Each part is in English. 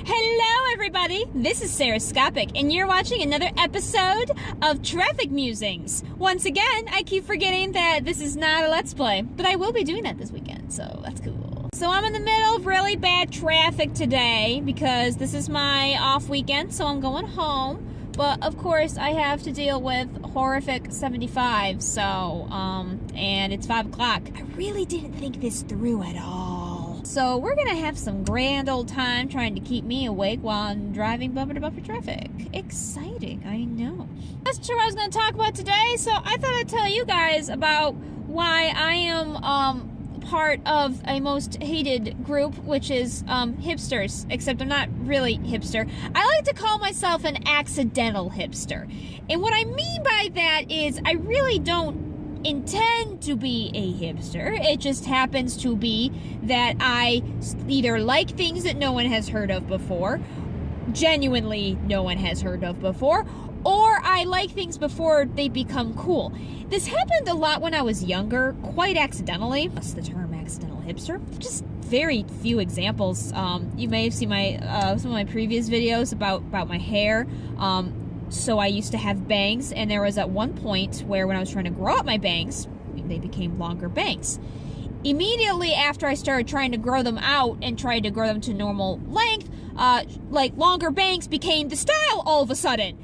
Hello everybody, this is Sarahscopic and you're watching another episode of Traffic Musings. Once again, I keep forgetting that this is not a Let's Play, but I will be doing that this weekend, so that's cool. So I'm in the middle of really bad traffic today because this is my off weekend, so I'm going home. But of course I have to deal with horrific 75, so, and it's 5 o'clock. I really didn't think this through at all. So we're gonna have some grand old time trying to keep me awake while I'm driving bumper to bumper traffic. Exciting, I know. That's true, I was gonna talk about today, so I thought I'd tell you guys about why I am, part of a most hated group, which is hipsters, except I'm not really hipster. I like to call myself an accidental hipster. And what I mean by that is I really don't intend to be a hipster. It just happens to be that I either like things that no one has heard of before, genuinely no one has heard of before, or I like things before they become cool. This happened a lot when I was younger, quite accidentally. That's the term accidental hipster. Just very few examples. You may have seen my some of my previous videos about my hair. So I used to have bangs, and there was at one point where when I was trying to grow out my bangs, they became longer bangs. Immediately after I started trying to grow them out and tried to grow them to normal length, like longer bangs became the style all of a sudden.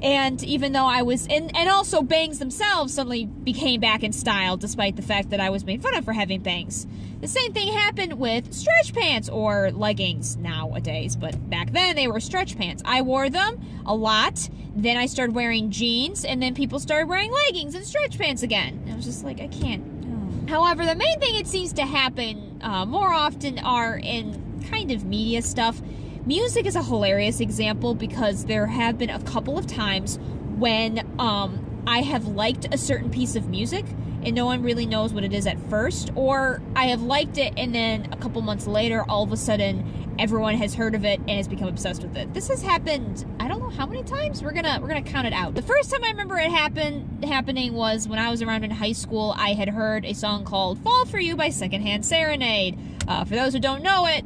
And even though I was and also bangs themselves suddenly became back in style, despite the fact that I was made fun of for having bangs. The same thing happened with stretch pants or leggings nowadays, but back then they were stretch pants. I wore them a lot, then I started wearing jeans, and then people started wearing leggings and stretch pants again. And I was just like, I can't. Oh. However, the main thing it seems to happen more often are in kind of media stuff. Music is a hilarious example because there have been a couple of times when I have liked a certain piece of music and no one really knows what it is at first, or I have liked it and then a couple months later all of a sudden everyone has heard of it and has become obsessed with it. This has happened, I don't know how many times. We're gonna count it out. The first time I remember it happening was when I was around in high school. I had heard a song called Fall For You by Secondhand Serenade. For those who don't know it,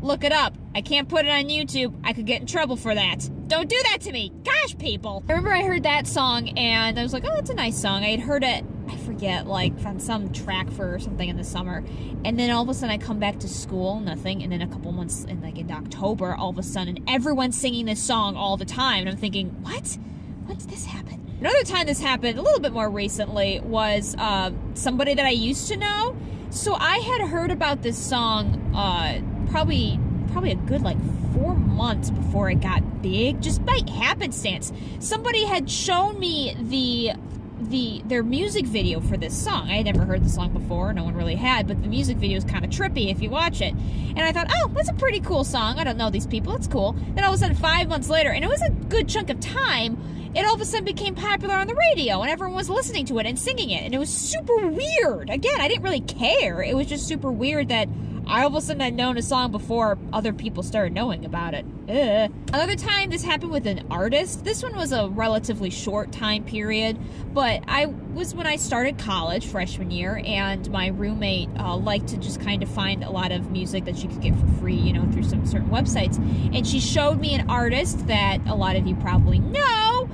look it up. I can't put it on YouTube. I could get in trouble for that. Don't do that to me. Gosh, people. I remember I heard that song and I was like, oh, that's a nice song. I had heard it, I forget, like on some track for something in the summer. And then all of a sudden I come back to school, nothing. And then a couple months in October, all of a sudden everyone's singing this song all the time. And I'm thinking, what? When did this happen? Another time this happened, a little bit more recently, was somebody that I used to know. So I had heard about this song probably a good 4 months before it got big, just by happenstance. Somebody had shown me their music video for this song. I had never heard the song before, no one really had, but the music video is kind of trippy if you watch it. And I thought, oh, that's a pretty cool song. I don't know these people, it's cool. Then all of a sudden 5 months later, and it was a good chunk of time, it all of a sudden became popular on the radio, and everyone was listening to it and singing it, and it was super weird. Again, I didn't really care. It was just super weird that I all of a sudden had known a song before other people started knowing about it. Another time this happened with an artist. This one was a relatively short time period, but when I started college freshman year, and my roommate liked to just kind of find a lot of music that she could get for free, through some certain websites. And she showed me an artist that a lot of you probably know,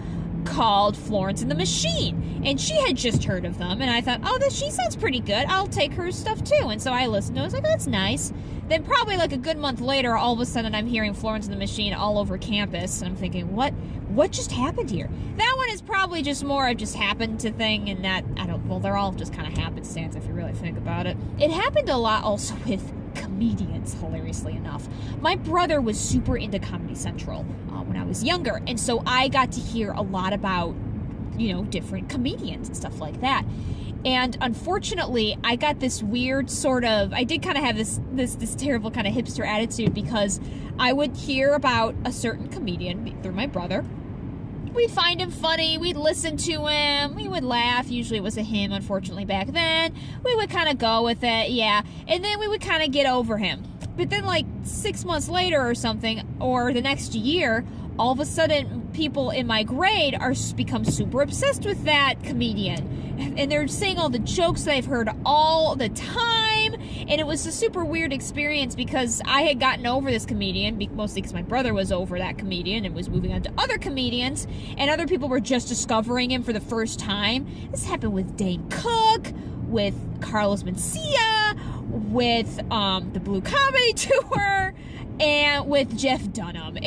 called Florence and the Machine, and she had just heard of them, and I thought, oh, she sounds pretty good, I'll take her stuff too. And so I listened to it. I was like, that's nice. Then probably a good month later, all of a sudden I'm hearing Florence and the Machine all over campus, and I'm thinking, what just happened here? That one is probably just more of just happened to thing, and that, they're all just kind of happenstance if you really think about it. It happened a lot also with comedians, hilariously enough. My brother was super into Comedy Central when I was younger, and so I got to hear a lot about, different comedians and stuff like that. And unfortunately, I got this weird I did kind of have this terrible kind of hipster attitude, because I would hear about a certain comedian through my brother. We'd find him funny, we'd listen to him, we would laugh. Usually it was a him, unfortunately, back then. We would kind of go with it, yeah. And then we would kind of get over him. But then 6 months later or something, or the next year, all of a sudden people in my grade are become super obsessed with that comedian. And they're saying all the jokes that I've heard all the time. And it was a super weird experience because I had gotten over this comedian, mostly because my brother was over that comedian and was moving on to other comedians, and other people were just discovering him for the first time. This happened with Dane Cook, with Carlos Mencia, with the Blue Comedy Tour, and with Jeff Dunham.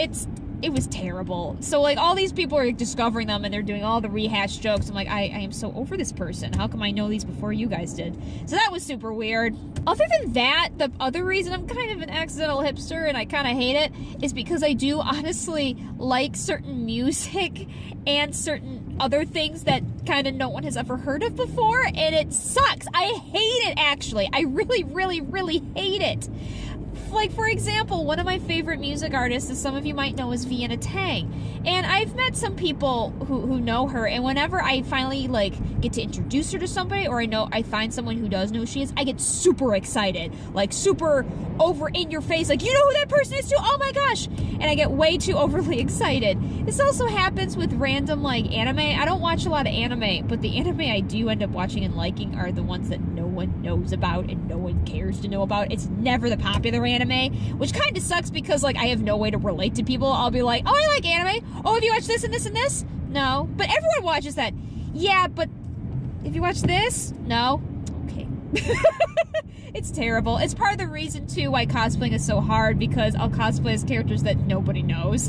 It was terrible. So, like, all these people are discovering them, and they're doing all the rehashed jokes. I'm like, I am so over this person. How come I know these before you guys did? So that was super weird. Other than that, the other reason I'm kind of an accidental hipster, and I kind of hate it, is because I do honestly like certain music and certain other things that kind of no one has ever heard of before, and it sucks. I hate it, actually. I really, really, really hate it. Like, for example, one of my favorite music artists, as some of you might know, is Vienna Tang. And I've met some people who know her, and whenever I finally, like, get to introduce her to somebody, or I find someone who does know who she is, I get super excited. Like, super over in your face, like, you know who that person is too? Oh my gosh! And I get way too overly excited. This also happens with random, like, anime. I don't watch a lot of anime, but the anime I do end up watching and liking are the ones that no one knows about and no one cares to know about. It's never the popular anime, which kind of sucks because, like, I have no way to relate to people. I'll be like, oh, I like anime. Oh, have you watched this and this and this? No. But everyone watches that. Yeah, but if you watch this? No. Okay. It's terrible. It's part of the reason, too, why cosplaying is so hard, because I'll cosplay as characters that nobody knows.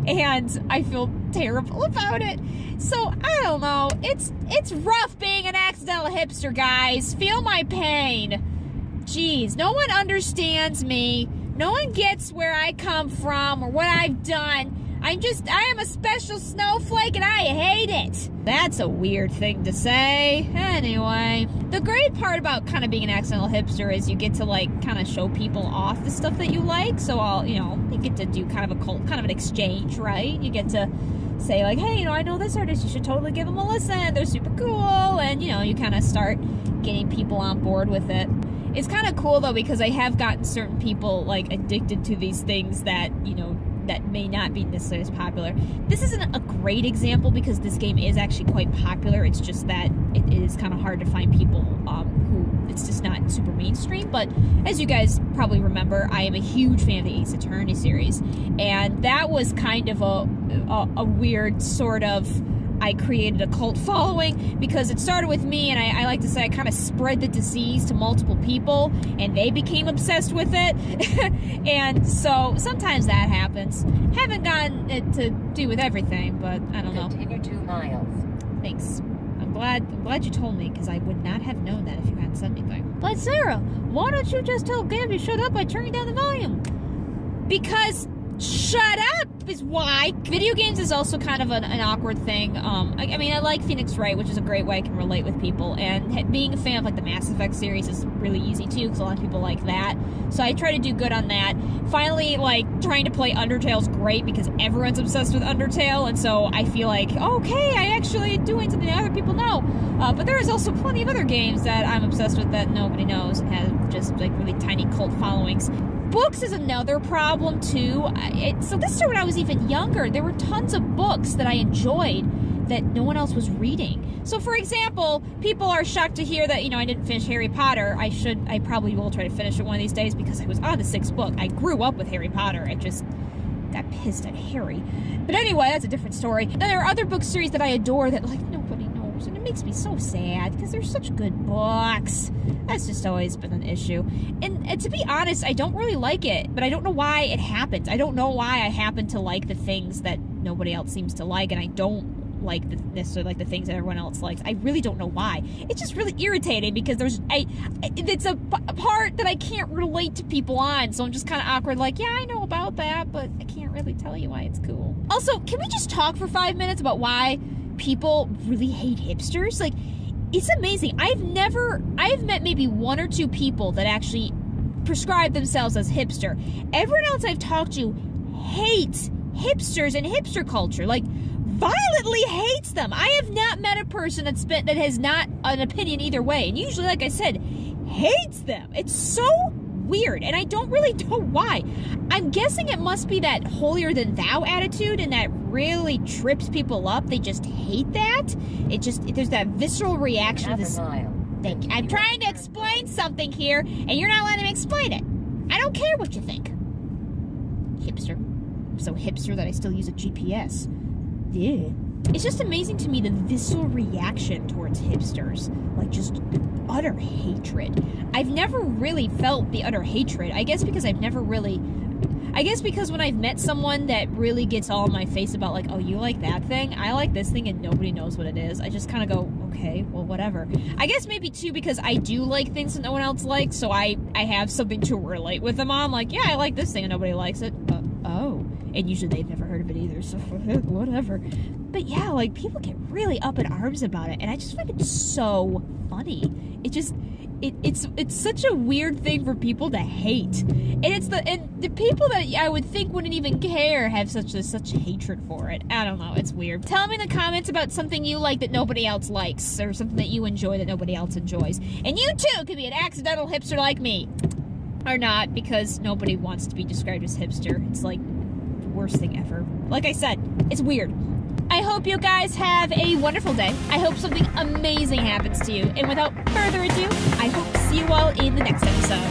And I feel terrible about it. So, I don't know. It's rough being an accidental hipster, guys. Feel my pain. Jeez, no one understands me. No one gets where I come from or what I've done. I am a special snowflake and I hate it. That's a weird thing to say. Anyway, the great part about kind of being an accidental hipster is you get to, like, kind of show people off the stuff that you like. So you get to do kind of an exchange, right? You get to say, like, hey, I know this artist, you should totally give them a listen. They're super cool. And, you kind of start getting people on board with it. It's kind of cool, though, because I have gotten certain people, like, addicted to these things that, that may not be necessarily as popular. This isn't a great example because this game is actually quite popular. It's just that it is kind of hard to find people who it's just not super mainstream. But as you guys probably remember, I am a huge fan of the Ace Attorney series. And that was kind of a weird sort of... I created a cult following because it started with me, and I like to say I kind of spread the disease to multiple people, and they became obsessed with it. And so sometimes that happens. Haven't gotten it to do with everything, but I don't know. Continue 2 miles. Thanks. I'm glad you told me, because I would not have known that if you hadn't said anything. But Sarah, why don't you just tell Gabby to shut up by turning down the volume? Because shut up is why. Video games is also kind of an awkward thing. I like Phoenix Wright, which is a great way I can relate with people, and being a fan of, like, the Mass Effect series is really easy too, because a lot of people like that. So I try to do good on that. Finally, like, trying to play Undertale is great because everyone's obsessed with Undertale, and so I feel like, okay, I actually doing something that other people know. But there is also plenty of other games that I'm obsessed with that nobody knows and have just, like, really tiny cult followings. Books is another problem, too. So this year when I was even younger, there were tons of books that I enjoyed that no one else was reading. So, for example, people are shocked to hear that, I didn't finish Harry Potter. I probably will try to finish it one of these days because I was on the 6th book. I grew up with Harry Potter. I just got pissed at Harry. But anyway, that's a different story. Then there are other book series that I adore that, like, nobody knows. And it makes me so sad because they're such good books. That's just always been an issue. And to be honest, I don't really like it, but I don't know why it happens. I don't know why I happen to like the things that nobody else seems to like, and I don't necessarily like the things that everyone else likes. I really don't know why. It's just really irritating because it's a part that I can't relate to people on, so I'm just kind of awkward, like, yeah, I know about that, but I can't really tell you why it's cool. Also, can we just talk for 5 minutes about why people really hate hipsters? Like, it's amazing. I've met maybe 1 or 2 people that actually prescribe themselves as hipster. Everyone else I've talked to hates hipsters and hipster culture. Like, violently hates them. I have not met a person that has not an opinion either way. And usually, like I said, hates them. It's so weird. And I don't really know why. I'm guessing it must be that holier than thou attitude, and that really trips people up. They just hate that. There's that visceral reaction of this. Mile. I'm trying to explain something here, and you're not letting me explain it. I don't care what you think. Hipster. I'm so hipster that I still use a GPS. Yeah. It's just amazing to me the visceral reaction towards hipsters. Like, just utter hatred. I've never really felt the utter hatred. I guess because when I've met someone that really gets all in my face about, like, oh, you like that thing? I like this thing, and nobody knows what it is. I just kind of go, okay, well, whatever. I guess maybe, too, because I do like things that no one else likes, so I have something to relate with them on. Like, yeah, I like this thing, and nobody likes it. Oh. And usually they've never heard of it either, so whatever. But yeah, like, people get really up in arms about it, and I just find it so funny. It's such a weird thing for people to hate. And the people that I would think wouldn't even care have such hatred for it. I don't know, it's weird. Tell me in the comments about something you like that nobody else likes, or something that you enjoy that nobody else enjoys. And you too could be an accidental hipster like me. Or not, because nobody wants to be described as hipster. It's like the worst thing ever. Like I said, it's weird. I hope you guys have a wonderful day. I hope something amazing happens to you. And without further ado, I hope to see you all in the next episode.